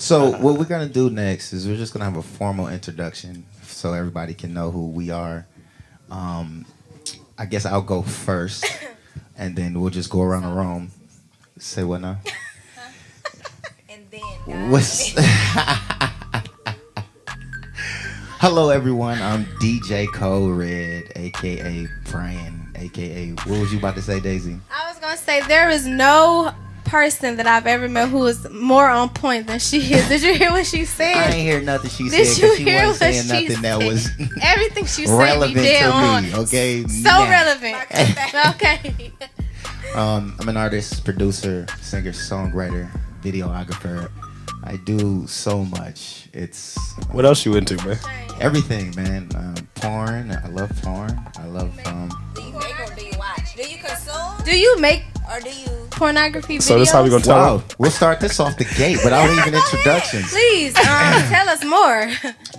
So what we're gonna do next is we're just gonna have a formal introduction so everybody can know who we are. I guess I'll go first, and then we'll just go around the room. Say what now? And then What's Hello everyone, I'm DJ Kode Red, aka Brian, aka what was you about to say, Daisy? I was gonna say there is no person that I've ever met who is more on point than she is. Did you hear what she said? I ain't hear nothing she Did said you because she hear wasn't what saying she nothing that said? was Everything she said relevant be dead to on. me. Okay, So Now. relevant. Okay. I'm an artist, producer, singer, songwriter, videographer. I do so much. It's What else you into, man? everything, man. Porn. I love porn. I love do you make or do you watch? Do you consume Do you make or do you? pornography videos? So this how we gonna tell Wow, her? we'll start this off the gate without even introductions. Please tell us more.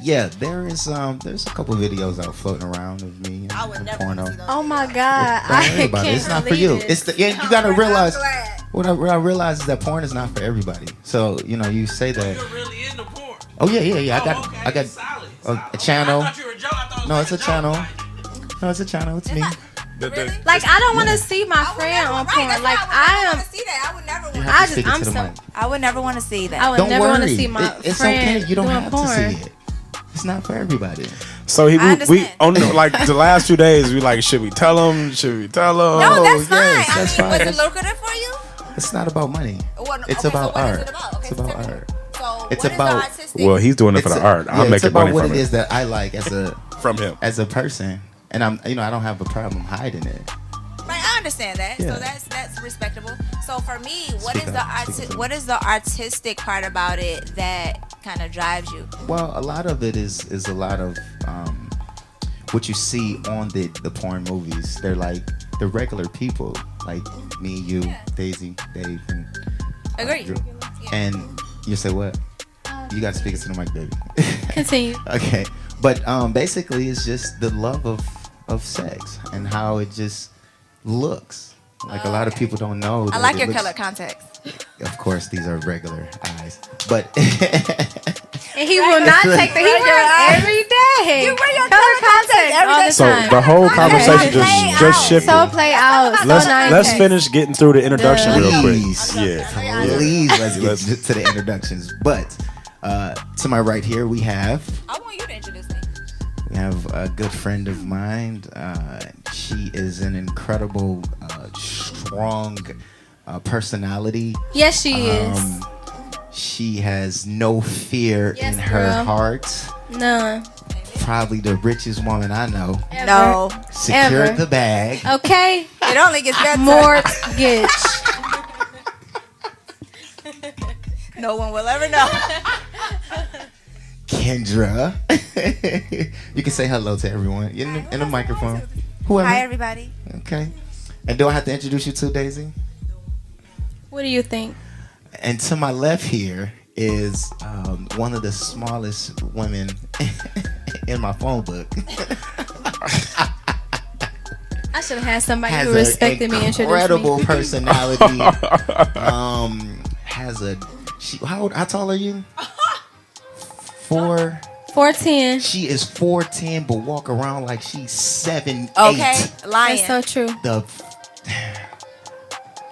Yeah, there's a couple videos out floating around of me I would and never porno. see those. Oh my God! Don't worry I about it. can't It's not for believe you. this. It's you gotta realize. I'm glad. What I realize is that porn is not for everybody. So you say that. You're really into porn. Oh yeah. I Oh, okay. got Solid. a channel. I thought you were a joke. I thought it was No, like it's a joke. channel. Like, No, it's a channel. It's me. Really? Like I don't want to see my I would friend never, on right, porn. that's Like why I would am. never see that. I would never You want. have to I stick just it I'm to the so. mic. I would never want to see that. I would Don't never worry. want to see my It's friend okay. You don't doing have porn. to see it. It's not for everybody. So I we understand. on like the last 2 days we like, should we tell him? Should we tell him? No, that's fine. yes, I that's mean, was fine. it lucrative for you? It's not about money. What, It's okay, about so what is art. it about? Okay, It's about so tell me. art. So It's what is about- the artistic? Well, he's doing it for It's the art. I'm it's making about money what from it is it. that I like From him. as a person, and I don't have a problem hiding it. Right, I understand that. Yeah. So that's respectable. So for me, what Speak is up, speak up. what is the artistic part about it that kind of drives you? Well, a lot of it is a lot of what you see on the porn movies. They're like the regular people, like me, you, Daisy, Dave, and Agree. Drew. Yeah. And you say what? You got to speak it to the mic, baby. Continue. Okay, but basically, it's just the love of sex and how it just looks. Like a lot of people don't know. I that like it your looks- color context. Of course, these are regular eyes, but And he will not take the. He wears every day. You wear your color contact every all day. the So time. the whole conversation Play just out. shifted. So play out. So Let's nice. finish getting through the introduction real quick. Please. Yeah. please let's get Let's- to the introductions. But to my right here, we have I want you to introduce me. a good friend of mine. She is an incredible, strong personality. Yes, she is. She has no fear Yes, in her girl. heart. None. Probably the richest woman I know. Ever. No, Secured Ever. the bag. Okay. it only gets better. Mortgage. No one will ever know. Kendra. You can say hello to everyone in the microphone. Whoever. Hi, everybody. Okay. And do I have to introduce you to Daisy? What do you think? And to my left here is one of the smallest women in my phone book. I should have had somebody Has who respected me an introduce incredible me. personality. Has a how tall are you? 4'10". She is 4'10", but walk around like she's 7'8". Okay, lying. That's so true.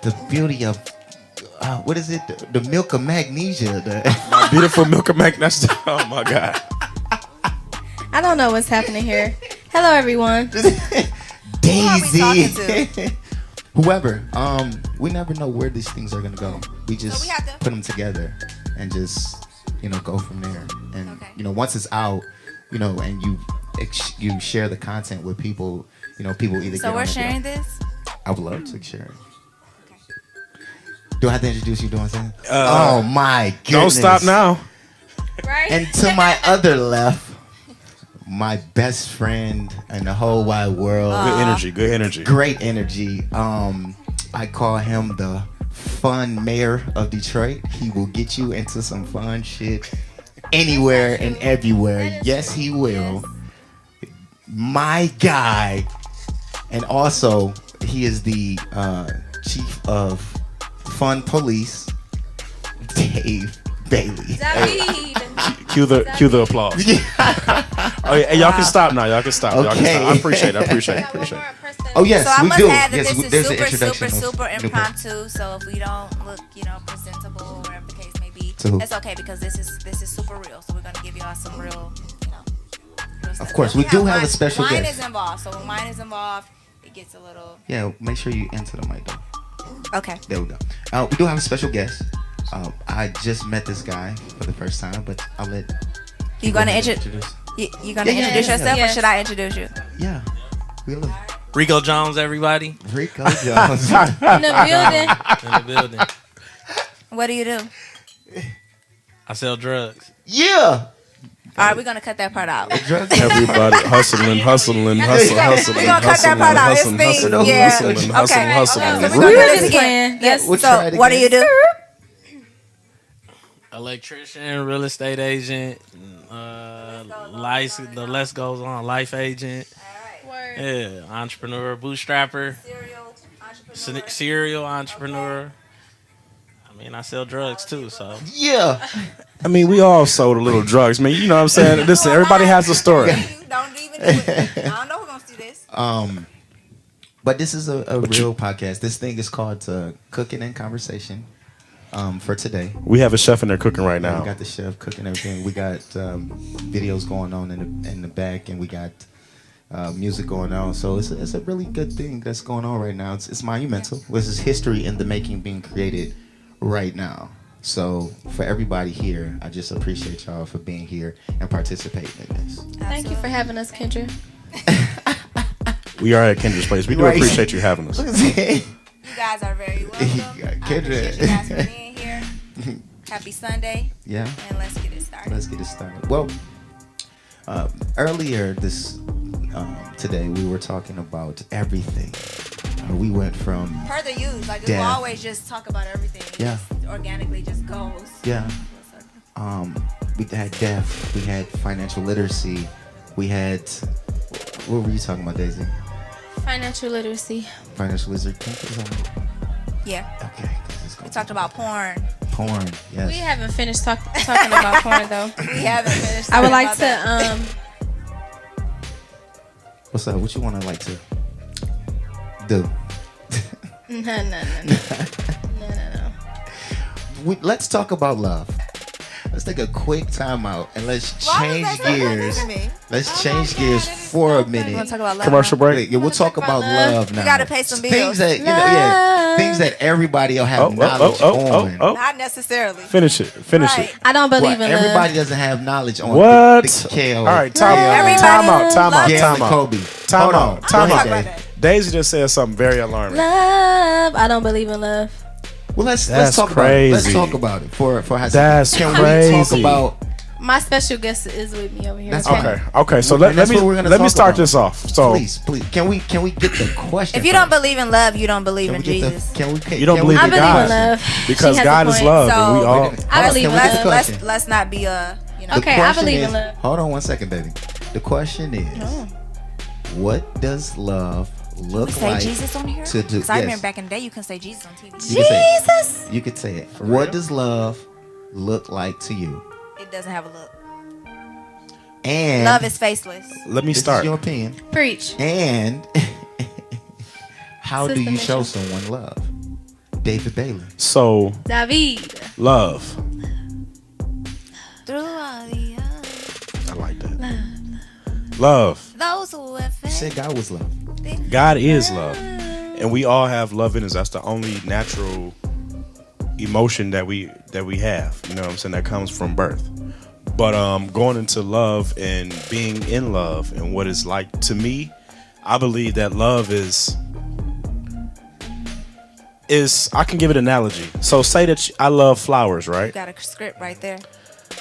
The beauty of what is it? The milk of magnesia. My beautiful Milk of Mac. That's oh my God. I don't know what's happening here. Hello, everyone. Daisy. talking Whoever. We never know where these things are gonna go. We just we have to- put them together and just go from there. And Okay. once it's out, and you share the content with people. People either. So get we're on it or sharing don't. this. I would love to share it. Do I have to introduce you doing something? Oh my goodness. Don't stop now. Right? And to my other left, my best friend in the whole wide world. Good energy. Good energy. Great energy. I call him the fun mayor of Detroit. He will get you into some fun shit anywhere and everywhere. Yes, he will. My guy. And also, he is the chief of Fun Police, Dave Bailey. David. Cue the applause. Oh yeah, y'all can stop now. Y'all can stop. Y'all can Okay. stop. I appreciate it. Oh yes, So I we must do. add that Yes, this is there's an super, introduction. super, of- super impromptu. So if we don't look, presentable or whatever the case may be, To who? that's okay because this is super real. So we're gonna give y'all some real, real stuff. Of course, we do have a special wine guest. is involved. So when wine is involved, it gets a little. Yeah, make sure you enter the mic though. Okay. There we go. We do have a special guest. I just met this guy for the first time, but I'll let You gonna introduce. You gonna Yeah, introduce yeah, yourself, yeah. or should I introduce you? Yeah, we'll Rico Jones, everybody Rico Jones. In the building. in the building. What do you do? I sell drugs. Yeah. All right, we're gonna cut that part out. Everybody hustling. We're gonna cut that part out. It's things, yeah. Okay. So we're gonna do this again. Yes. We'll try it So what do again. you do? Electrician, real estate agent, the list goes on, life agent, yeah, entrepreneur, bootstrapper, serial entrepreneur. I mean, I sell drugs too, so Yeah. I mean, we all sold a little drugs. I mean, you know what I'm saying? Listen, everybody has a story. Don't even do it. I don't know who's gonna see this. But this is a real podcast. This thing is called Cooking and Conversation. For today, We have a chef in there cooking right we now. got the chef cooking everything. We got videos going on in the back, and we got music going on. So it's a really good thing that's going on right now. It's monumental. This is history in the making being created right now. So for everybody here, I just appreciate y'all for being here and participating in this. Thank you for having us, Kendra. We are at Kendra's place. We do Right. appreciate you having us. Look at that. You guys are very welcome. Yeah, I appreciate you guys for being here. Happy Sunday, Yeah. and let's get it started. Let's get it started. Well, earlier today we were talking about everything. We went from Per the use, like we Death. always just talk about everything. It Yeah. just organically just goes. yeah. We had death. We had financial literacy. We had what were you talking about, Daisy? Financial literacy. Financial literacy. Can you put this on? Yeah. Okay. 'Cause it's We gonna talked about porn. be porn. Yes. We haven't finished talking about porn though. We haven't finished. I would talking like about that. to What's up? What you want to like to do? no. Let's talk about love. Let's take a quick time out and let's Why change was that so funny gears. to me? Let's Oh change my gears God, it's for so a funny. You minute. wanna talk about love Commercial now? break. Yeah, we'll talk about love now. We gotta pay some bills. Things that things that everybody will have knowledge on. Not necessarily. Finish it. Finish Right. it. I don't believe What, in love. everybody doesn't have knowledge on What? the scale. All right, time Everybody out. Gail Time and out. Kobe. Time Hold out. on. Time Go out. ahead, about Dave. Daisy just said something very alarming. Love. I don't believe in love. Well, let's That's talk about it. Let's crazy. talk about it for how That's can we talk crazy. about My special guest is with me over here. That's okay? Okay. So And let that's me what we're gonna let me talk start about. this off. So please can we get the question? If you don't first? believe in love, you don't believe Can in we get Jesus. the, can we you don't can believe we I in get believe God in love. because She has God a is point. love, and we So- all. I believe can we get the love. question? Let's not be Okay, I question believe is, in love. Hold on one second, baby. The question is, what does love look say like Jesus on here. to do? Because I Yes, remember back in the day, you can say Jesus on TV. you can say it. Jesus. You could say it. What does love look like to you? It doesn't have a look. And Love is faceless. Let me this start. is your opinion. Preach. And how do Sister you show Mission. someone love? David Bailey. So David. love. Through all the I like that. Love. those who have You said God was love. God is love, and we all have love in us. That's the only natural emotion that we have. You know what I'm saying? That comes from birth. But going into love and being in love and what it's like to me, I believe that love is I can give it an analogy. So say that I love flowers, right? got a script right there.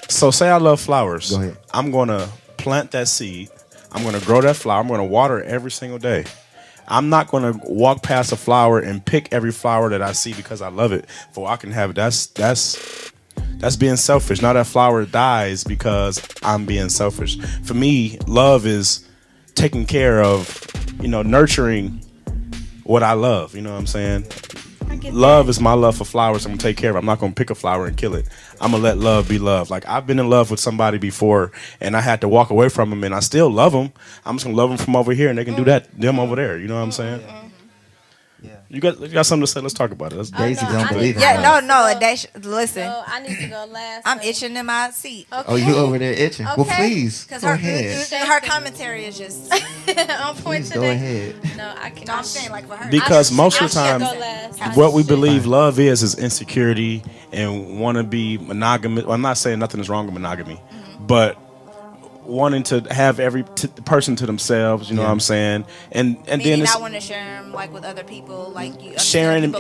So say I love flowers. Go ahead. I'm gonna plant that seed. I'm gonna grow that flower. I'm gonna water it every single day. I'm not gonna walk past a flower and pick every flower that I see because I love it. For I can have it. That's being selfish. Now that flower dies because I'm being selfish. For me, love is taking care of, nurturing what I love. You know what I'm saying? love is my love for flowers. I'm gonna take care of it. I'm not gonna pick a flower and kill it. I'm gonna let love be love. Like I've been in love with somebody before, and I had to walk away from them, and I still love them. I'm just gonna love them from over here, and they can do that them over there. You know what I'm saying? Yeah. You got something to say? Let's talk about it. Let's Daisy don't believe in Yeah, love. listen. So I need to go last. I'm itching in my seat. Okay. Oh, you over there itching? Okay. Well, please Because go ahead. her commentary is just. on point Please today. go ahead. No, I can't. No, I'm saying like for her. Because most of the I time, should go last. what we believe love is insecurity and want to be monogamous. Well, I'm not saying nothing is wrong with monogamy, but wanting to have every person to themselves. You know what I'm saying? And Meaning then it's I want to share them like with other people, like you sharing in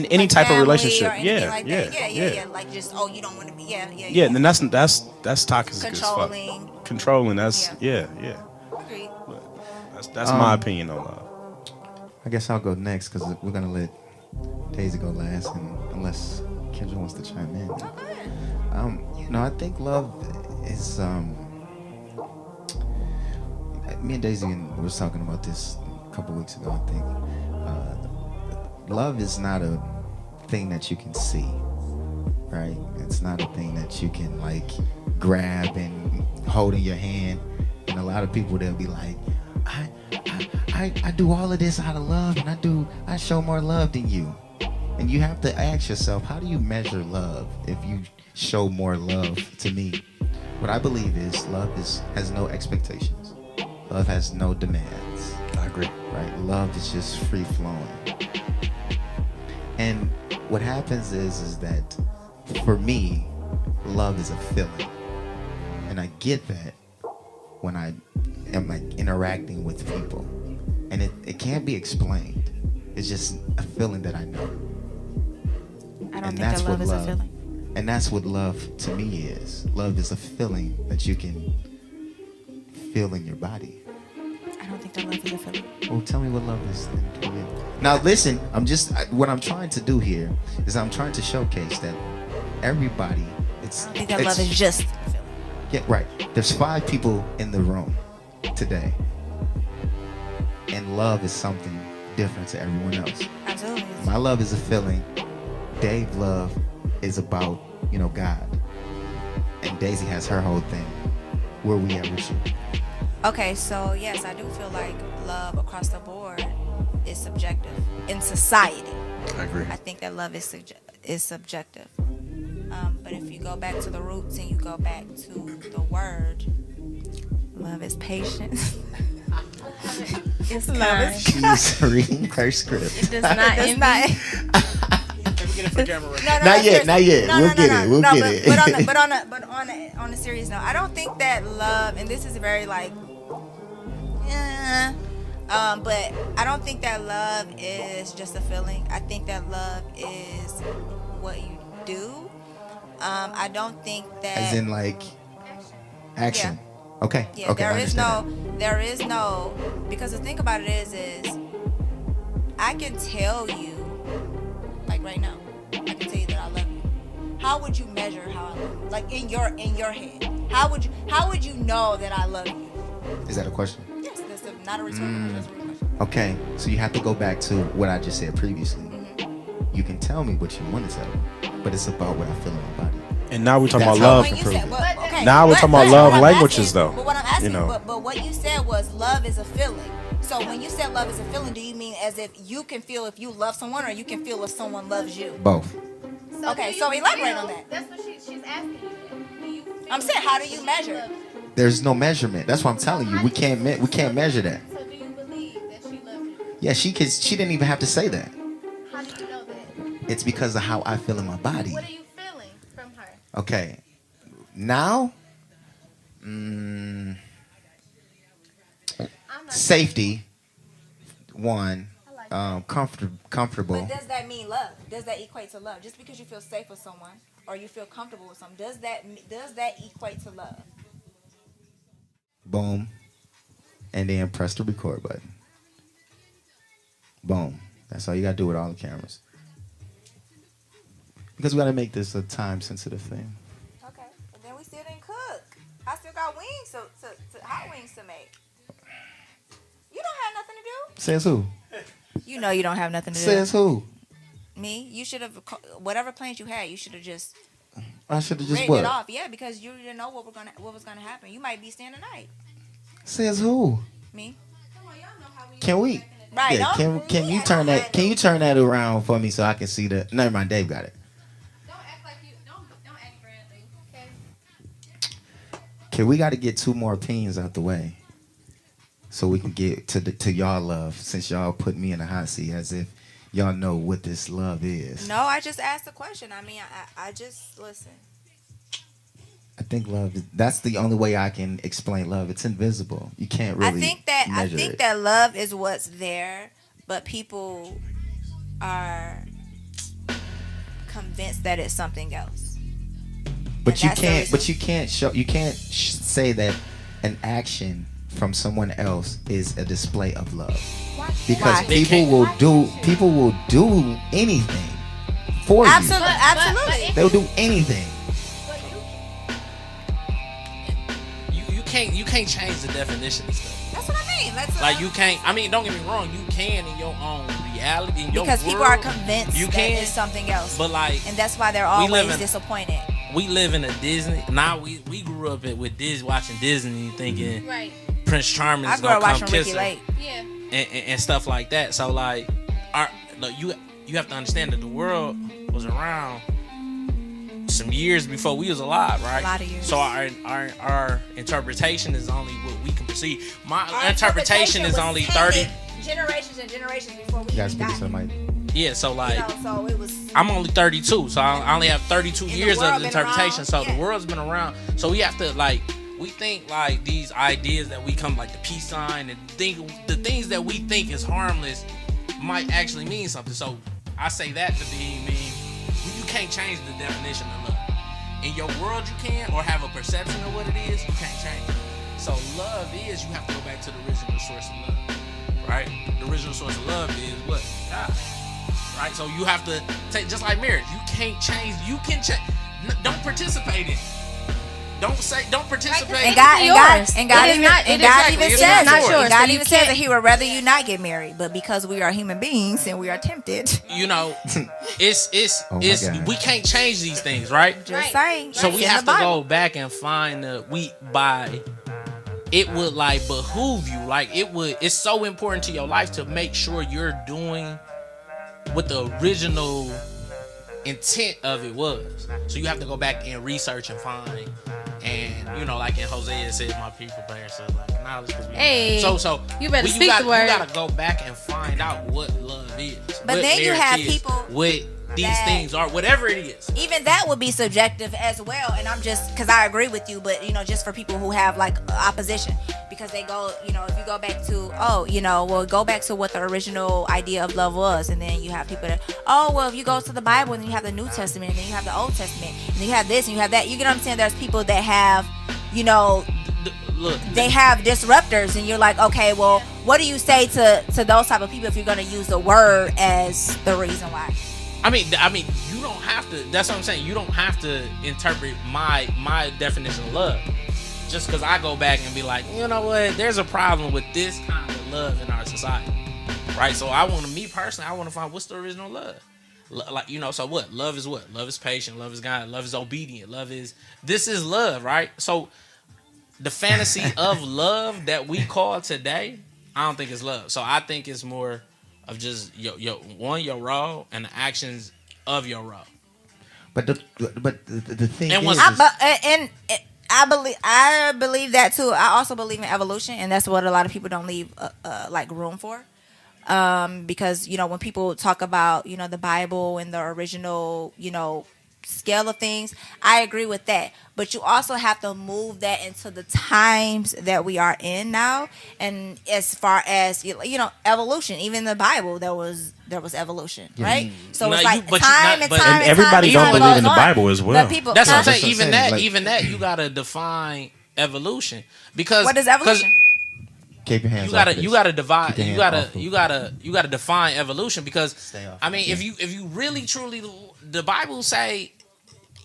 any type of relationship. Yeah. Like just you don't want to be. Yeah, and then that's toxic as fuck. Controlling. That's Yeah. yeah. Agreed. That's my opinion on love. I guess I'll go next because we're gonna let Daisy go last, and unless Kendra wants to chime in. I think love is. Me and Daisy was talking about this a couple weeks ago. I think love is not a thing that you can see, right? It's not a thing that you can like grab and hold in your hand. And a lot of people, they'll be like, I do all of this out of love, and I show more love than you. And you have to ask yourself, how do you measure love if you show more love to me? What I believe is love has no expectations. Love has no demands. I agree. Right? Love is just free flowing. And what happens is that for me, love is a feeling. And I get that when I am like interacting with people. And it can't be explained. It's just a feeling that I know. I don't think that love is a feeling. And that's what love to me is. Love is a feeling that you can feel in your body. I don't think that love is a feeling. Well, tell me what love is then for you. Now listen, what I'm trying to do here is I'm trying to showcase that everybody, I don't think that love is just a feeling. Yeah, right. There's 5 people in the room today. And love is something different to everyone else. Absolutely. My love is a feeling. Dave's love is about, God. And Daisy has her whole thing. Where we at with you? Okay, so yes, I do feel like love across the board is subjective in society. I agree. I think that love is subjective. But if you go back to the roots and you go back to the word, love is patience. It's love kind. is She's reading her script. It does not It's envy. not. Not yet. We'll get it. But on a serious note, I don't think that love, and this is very like, but I don't think that love is just a feeling. I think that love is what you do. I don't think that. As in like action. Yeah. Okay. Yeah, okay. there is no, because the thing about it is I can tell you, like right now, I can tell you that I love you. How would you measure how I love you? Like in your head, how would you know that I love you? Is that a question? Yes, that's not a rhetorical question. That's a real question. Okay. So you have to go back to what I just said previously. Mm-hmm. You can tell me what you want to tell me, but it's about what I feel in my body. And now we're talking That's about how love. I can prove it. Now we're talking about love languages, though. But what I'm asking, You know. but what you said was love is a feeling. So when you said love is a feeling, do you mean as if you can feel if you love someone, or you can feel if someone loves you? Both. Okay, so elaborate on that. That's what she's asking you. Do you feel I'm saying, how do you measure? There's no measurement. That's what I'm telling you. We can't measure that. So do you believe that she loves you? Yeah, she didn't even have to say that. How do you know that? It's because of how I feel in my body. What are you feeling from her? Okay. Now, safety, one, comfortable. But does that mean love? Does that equate to love? Just because you feel safe with someone or you feel comfortable with someone, does that equate to love? Boom. And then press the record button. Boom. That's all you gotta do with all the cameras. Because we gotta make this a time-sensitive thing. Okay, and then we still didn't cook. I still got wings, to hot wings to make. You don't have nothing to do. Says who? You know you don't have nothing to do. Says who? Me, you should have whatever plans you had. You should have just I should have just written it what? off. Yeah, because you didn't know what was gonna happen. You might be staying the night. Says who? Me, Can we? right? Yeah. Can you turn that? Can you turn that around for me so I can see the? Never mind. Dave got it. Don't act like you. Don't act friendly. Okay. Okay, we got to get 2 more opinions out the way, so we can get to y'all love. Since y'all put me in a hot seat, as if y'all know what this love is. No, I just asked a question. I mean, I just listen. I think love. That's the only way I can explain love. It's invisible. You can't really. I measure think it. that love is what's there, but people are convinced that it's something else. But And you that's the can't. reason. But you can't show. You can't say that an action from someone else is a display of love, because Why? people will do. People will do anything for Absolutely, you. absolutely. They'll do anything. You can't change the definition of stuff. That's what I mean. Like you can't. I mean, don't get me wrong. You can in your own reality, in your because world, people are convinced you that can, it's something else, but like and that's why they're we live always in- disappointed. we live in a Disney. Now we grew up with Disney, watching Disney, thinking Right. Prince Charming I is grew up gonna come watching kiss Ricky her Lake. Yeah. and stuff like that. So like, look, you have to understand that the world was around some years before we was alive, right? A lot of years. So our interpretation is only what we can perceive. My Our interpretation is was only tainted 30. generations and generations before we You guys even speak to got here. somebody. Yeah, so like. So it was. I'm only 32, so I only have 32 And the years world of been interpretation. around, So yeah. the world's been around. So we have to like, we think like these ideas that we come like the peace sign and the things that we think is harmless might actually mean something. So I say that to mean you can't change the definition of love. In your world you can, or have a perception of what it is, you can't change it. So love is, you have to go back to the original source of love, right? The original source of love is what? God. Right, so you have to take, just like marriage. You can't change. You can change. Don't participate in it. Don't participate. And God yours. even says It's not it. yours. God So you even says can't- that He would rather you not get married, but because we are human beings and we are tempted, You know, it's Oh my God. we can't change these things, right? just Right. saying. So It's we in have the to Bible. go back and find it would like behoove you, like it's so important to your life to make sure you're doing what the original intent of it was. So you have to go back and research and find, and you know, like in Hosea it says, my people perish for lack of knowledge. 'Cause we- Hey, so you better speak gotta, the word. You gotta go back and find out what love is. But what then you marriage have is, people what these that- things are, whatever it is. Even that would be subjective as well. And I'm just, because I agree with you, but just for people who have like opposition, because they go, if you go back to, go back to what the original idea of love was, and then you have people that, if you go to the Bible, and then you have the New Testament, and then you have the Old Testament, and then you have this and you have that. You get what I'm saying? There's people that have, Look, they have disruptors, and you're like, okay, well, what do you say to those type of people if you're going to use the word as the reason why? I mean, you don't have to. That's what I'm saying. You don't have to interpret my definition of love just because I go back and be like, you know what? There's a problem with this kind of love in our society, right? So I want to find what's the original love. So what? Love is what? Love is patient. Love is God. Love is obedient. This is love, right? So the fantasy of love that we call today, I don't think it's love. So I think it's more of just your raw and the actions of your raw. But the thing And is, once- I believe that too. I also believe in evolution, and that's what a lot of people don't leave like room for. Because when people talk about the Bible and the original scale of things, I agree with that. But you also have to move that into the times that we are in now. And as far as evolution, even in the Bible there was evolution, right? So No, it's you- like but you time not- and but- time And and everybody time don't and believe time in the goes on. Bible as well. The people, That's what I'm That's saying. what I'm saying, Even that, you gotta define evolution because What is evolution? keep your hands You gotta off this. you gotta divide. Keep your You hands gotta off of- you gotta define evolution because Stay off I of mean it. if you really truly the Bible say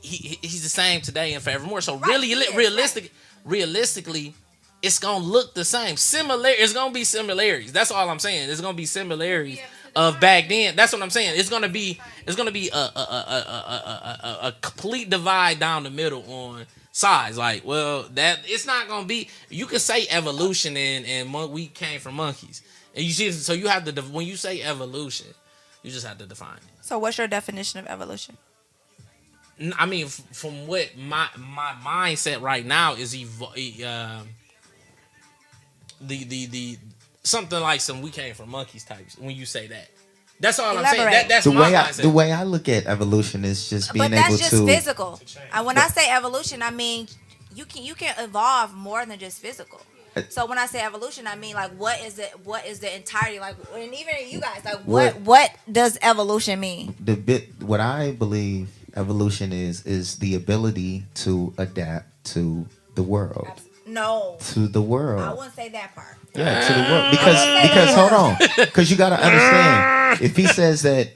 he's the same today and forevermore. So really he is, realistically, it's gonna look the same. It's gonna be similarities. That's all I'm saying. There's gonna be similarities of back then. That's what I'm saying. It's gonna be a complete divide down the middle on sides. Like, well, that it's not gonna be. You could say evolution and we came from monkeys, and you see. So you have to when you say evolution, you just have to define it. So what's your definition of evolution? I mean, from what my mindset right now is the something like some we came from monkeys types. When you say that, that's all I'm saying. That's the my way mindset. the way I look at evolution is just being But that's able just to physical. When I say evolution, I mean you can evolve more than just physical. So when I say evolution, I mean like what is the entirety like, and even you guys like what does evolution mean? What I believe evolution is the ability to adapt to the world. No. To the world. I wouldn't say that part. Yeah, to the world. Because hold on. Because you got to understand. If he says that,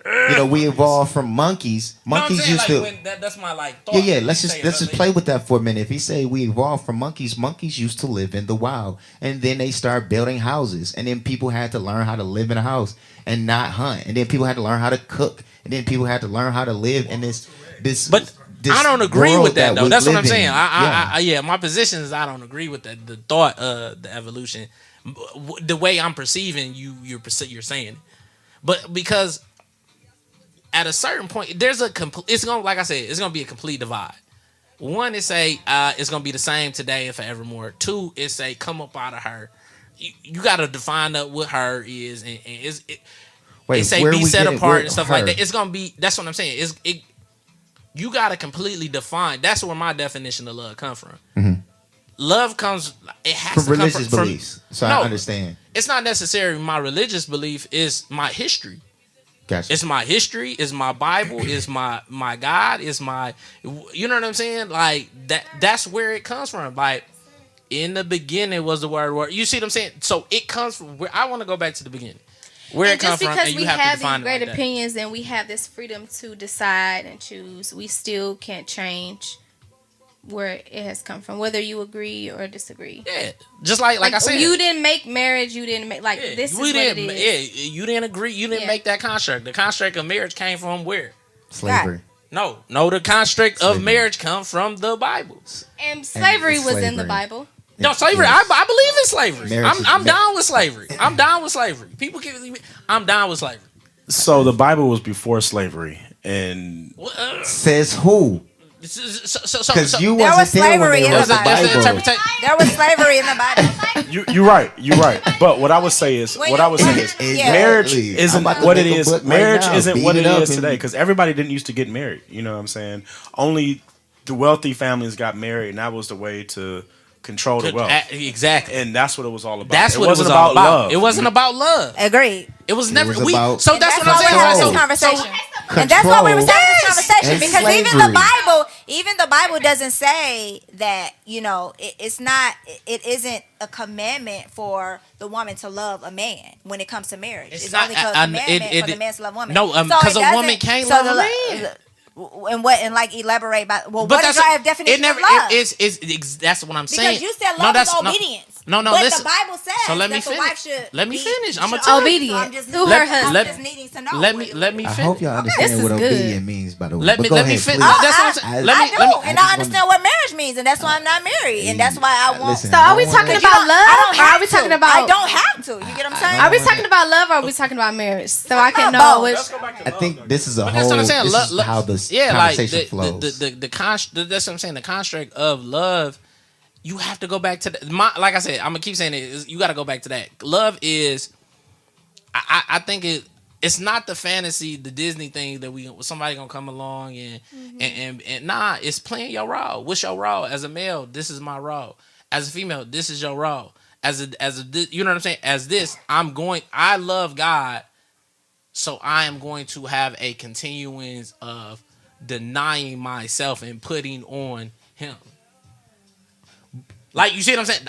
we evolved from monkeys, monkeys used to. That's my thought. Yeah. Let's just play with that for a minute. If he say we evolved from monkeys, monkeys used to live in the wild, and then they start building houses, and then people had to learn how to live in a house and not hunt, and then people had to learn how to cook, and then people had to learn how to live in this. But I don't agree with that though. That's what I'm saying. Yeah, my position is I don't agree with that. The thought of the evolution, the way I'm perceiving you're saying it. But because at a certain point, there's it's gonna, like I said, it's gonna be a complete divide. One is say it's gonna be the same today and forevermore. Two is say come up out of her. You got to define up what her is, and it say be set apart and stuff like that. It's gonna be. That's what I'm saying. You got to completely define. That's where my definition of love comes from. Mm-hmm. Love comes. It has from to religious come beliefs. So I understand. It's not necessarily my religious belief. It's my history. Gotcha. It's my history. It's my Bible. It's my God. It's my. You know what I'm saying? Like that. That's where it comes from. Like in the beginning was the word. You see what I'm saying? So it comes from where I want to go back to the beginning. Where and it comes from, and you have to define it. Just because we have these great like opinions and we have this freedom to decide and choose, we still can't change where it has come from, whether you agree or disagree. Yeah, just like I said, you didn't make marriage. You didn't make this is what it is. Yeah, you didn't agree. You didn't make that construct. The construct of marriage came from where? Slavery. No, the construct of marriage comes from the Bible. And slavery was in the Bible. No, slavery. Yes. I believe in slavery. I'm down with slavery. I'm down with slavery. I'm down with slavery. So the Bible was before slavery, and says who? Because you there was wasn't there when slavery they in wrote the Bible. Bible. There was slavery in the Bible. You're right. But what I would say is, marriage isn't what it is. Marriage isn't what it is today. Because everybody didn't used to get married. You know what I'm saying? Only the wealthy families got married, and that was the way to control the wealth. Exactly. And that's what it was all about. That's what it wasn't about love. It wasn't about love. Agreed. It was never. So that's what I'm saying. We're having this conversation. And that's why we were having this conversation, because even the Bible doesn't say that, it isn't a commandment for the woman to love a man when it comes to marriage. It's only a commandment for the man to love a woman. No, because a woman can't love a man. And elaborate about what is your definition of love? That's what I'm saying. Because you said love is obedience. No, but listen. the Bible says so let me that the wife should let me finish. I'm gonna tell obedient to her husband. I'm just needing to know. Let me finish. I hope y'all understand what obedient means, by the way. Let me finish. I do, and I understand what marriage means, and that's why I'm not married, and that's why I want. So are we talking about love? Or are we talking about? I don't have to. You get what I'm saying? Are we talking about love, or are we talking about marriage? So I can know which. I think this is a whole. This is how the conversation flows. That's what I'm saying. The construct of love. You have to go back to like I said, I'm gonna keep saying it. You got to go back to that. Love is, I think it's not the fantasy, the Disney thing that somebody gonna come along and nah, it's playing your role. What's your role as a male? This is my role. As a female, this is your role. As a you know what I'm saying? As this, I love God, so I am going to have a continuance of denying myself and putting on Him. Like, you see what I'm saying?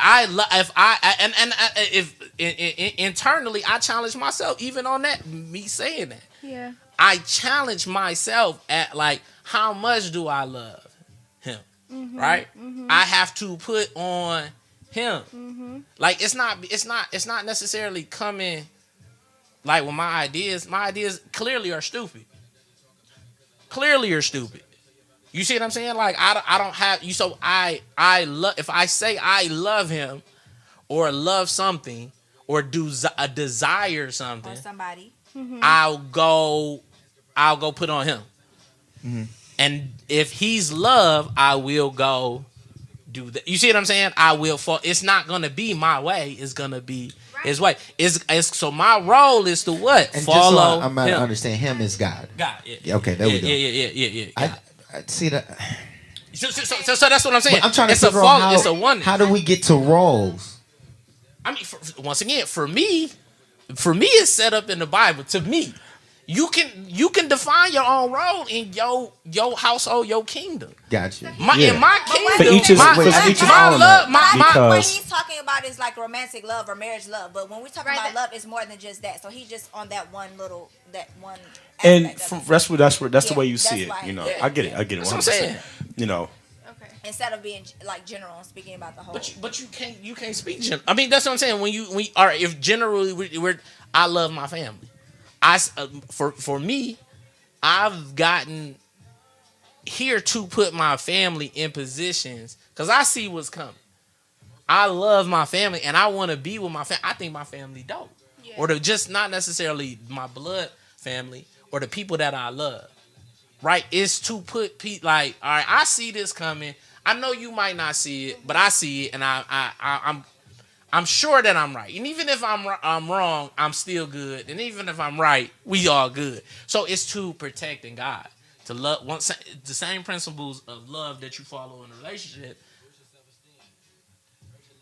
If internally I challenge myself even on that, me saying that. Yeah. I challenge myself at like, how much do I love Him? Mm-hmm, right? Mm-hmm. I have to put on Him. Mm-hmm. Like, it's not necessarily coming like with my ideas clearly are stupid. Clearly are stupid. You see what I'm saying? Like I don't have you. So I love if I say I love him or love something or desire something Or somebody. I'll go put on him. And if he's love, I will go do that. You see what I'm saying? I will fall. It's not gonna be my way. It's gonna be his way. It's so my role is to what? And Follow just so I'm him. understand, him is God. God. Yeah, okay, there we go. Yeah. I see that. So that's what I'm saying. But I'm trying to it's a figure fault. out It's a oneness. how do we get to roles? I mean, once again, for me, it's set up in the Bible. To me, you can define your own role in your household, your kingdom. Gotcha. In my kingdom, For each his own. love, what because he's talking about is like romantic love or marriage love. But when we talk about love, it's more than just that. So he's just on that one. and aspect of it. that's the way you see that's it. why- You know, yeah. I get it. That's what I'm saying. You know, Okay. Instead of being like general and speaking about the whole. But you can't speak general. I mean, that's what I'm saying. If generally we're I love my family. For me, I've gotten here to put my family in positions because I see what's coming. I love my family and I want to be with my family. I think my family dope, or just not necessarily my blood family or the people that I love. Right? It's to put like, all right, I see this coming. I know you might not see it, but I see it, and I'm sure that I'm right. And even if I'm wrong, I'm still good. And even if I'm right, we all good. So it's to protecting God, to love. The same principles of love that you follow in a relationship.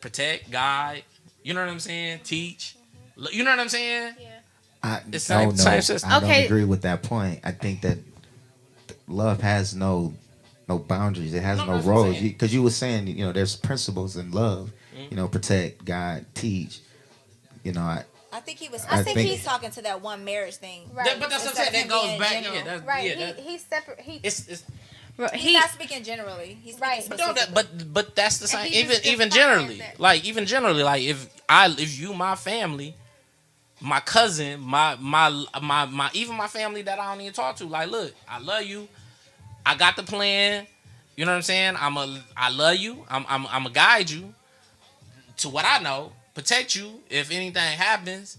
Protect, guide. You know what I'm saying? Teach. You know what I'm saying? Yeah. I It's don't same know. system. I don't Okay. agree with that point. I think that love has no boundaries. It has no that's what I'm roles. saying. Because you were saying, there's principles in love. Protect, guide, teach. I I think I think- he's talking to that one marriage thing. Right. But that's what I'm Instead saying. of That him goes being back. general. Yeah, that's, Right. yeah, that, He's separate. it's He's not speaking generally. He's speaking Right. specifically. but that's the same. And he just Even defines generally, like if you my family, my cousin, my even my family that I don't even talk to, like, look, I love you. I got the plan. You know what I'm saying? I love you. I'm gonna guide you to what I know, protect you if anything happens.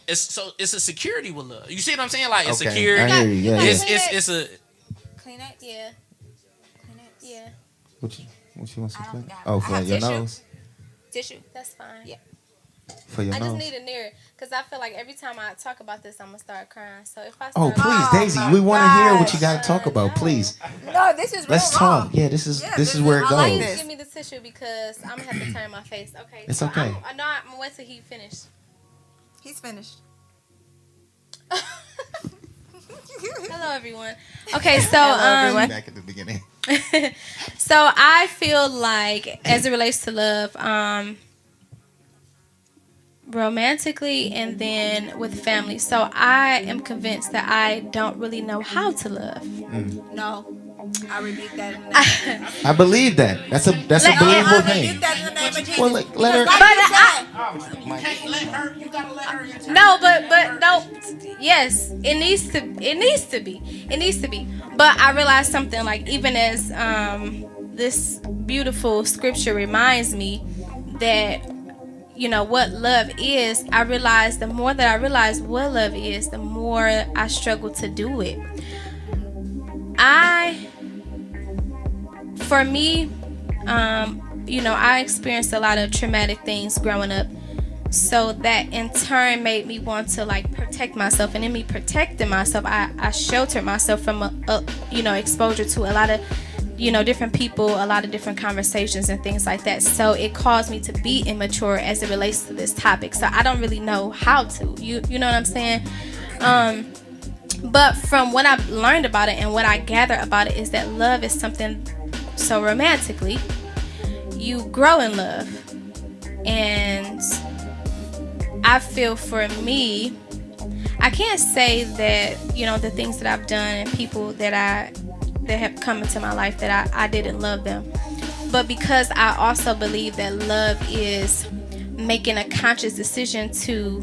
It's a security with love. You see what I'm saying? Like, it's Okay, security. I hear you. Yeah, It's a Kleenex. Yeah. Kleenex. Yeah. What you want some I don't clean? got it. Oh, I for have your tissue. nose? Tissue. That's fine. Yeah. For your I just nose? need a mirror because I feel like every time I talk about this, I'm gonna start crying. So if I Oh, start please, Oh, Daisy, my we want to hear what gosh. you got to talk about. Please, No, this is real let's raw. talk. Yeah, this is where it I like goes. this. give me the tissue because I'm gonna have to turn my face. Okay. It's so okay. I know I'm gonna wait till he finished. He's finished. Hello, everyone. Okay, so Back at the beginning. so I feel like as it relates to love, romantically and then with family. So I am convinced that I don't really know how to love. No. I rebuke that in the name. I believe that. That's a Let- believable I thing. rebuke that in the name of Jesus. Well, let her. Because like you said, you can't let her. You gotta let her. No, but no. Yes, it needs to be. But I realized something, like, even as this beautiful scripture reminds me that what love is, I realized the more that I realize what love is, the more I struggle to do it. For me, I experienced a lot of traumatic things growing up. So that in turn made me want to protect myself, and in me protecting myself, I sheltered myself from exposure to a lot of different people, a lot of different conversations and things like that. So it caused me to be immature as it relates to this topic. So I don't really know how to. You know what I'm saying? But from what I've learned about it and what I gather about it is that love is something so romantically. You grow in love, and I feel for me, I can't say that the things that I've done and people that have come into my life that I didn't love them, but because I also believe that love is making a conscious decision to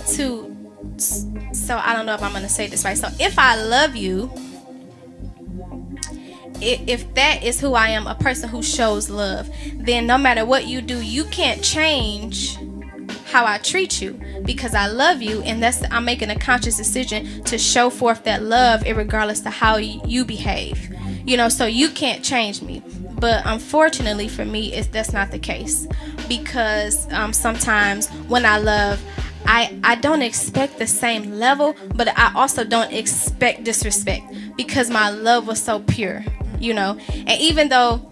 So I don't know if I'm gonna say this right. So if I love you, if that is who I am, a person who shows love, then no matter what you do, you can't change how I treat you, because I love you, and I'm making a conscious decision to show forth that love, regardless to how you behave. So you can't change me. But unfortunately for me, that's not the case, because sometimes when I love, I don't expect the same level, but I also don't expect disrespect, because my love was so pure. And even though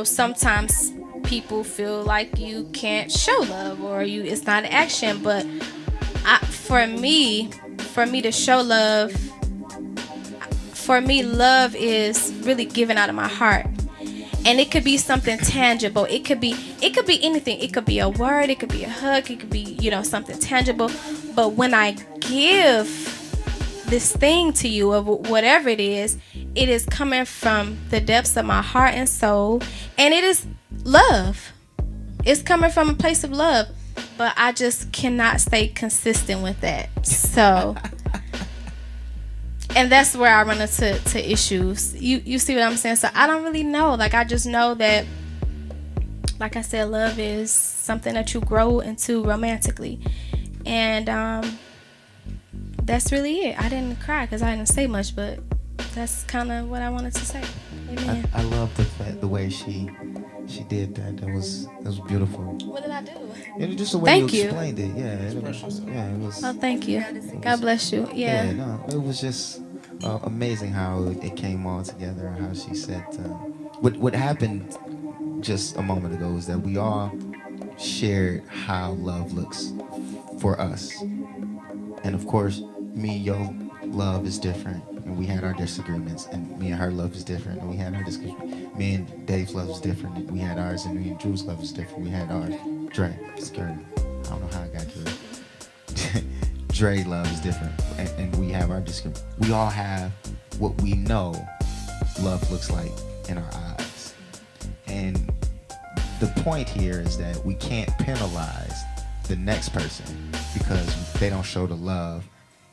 sometimes people feel like you can't show love, or it's not an action, but for me to show love, for me, love is really given out of my heart. And it could be something tangible. It could be anything. It could be a word, it could be a hug, it could be, something tangible. But when I give this thing to you, of whatever it is coming from the depths of my heart and soul, and it is love. It's coming from a place of love, but I just cannot stay consistent with that. So, and that's where I run into issues. You see what I'm saying? So I don't really know. Like, I just know that, like I said, love is something that you grow into romantically, and that's really it. I didn't cry because I didn't say much, but that's kind of what I wanted to say. Amen. I love the way she did that. That was beautiful. What did I do? It was just the way Thank you you. explained it. Yeah, it was. Oh, thank you. God bless you. Yeah. No, it was just amazing how it came all together, and how she said what happened just a moment ago is that we all shared how love looks for us, and of course, me, your love is different, and we had our disagreements, and me and her love is different, and we had our disagreements. Me and Dave's love is different, and we had ours, and me and Drew's love is different. We had ours. Dre, scary. I don't know how I got to it. Dre love is different, and we have our disagreements. We all have what we know love looks like in our eyes, and the point here is that we can't penalize the next person because they don't show the love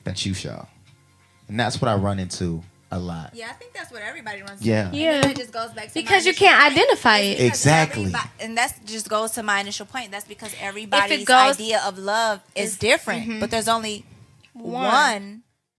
that you show. And that's what I run into a lot. Yeah, I think that's what everybody runs Yeah. into. Yeah. And it just goes back to Because my you can't initial point. identify it. Because Exactly. And that just goes to my initial point. That's because everybody's goes- idea of love is different. But there's only one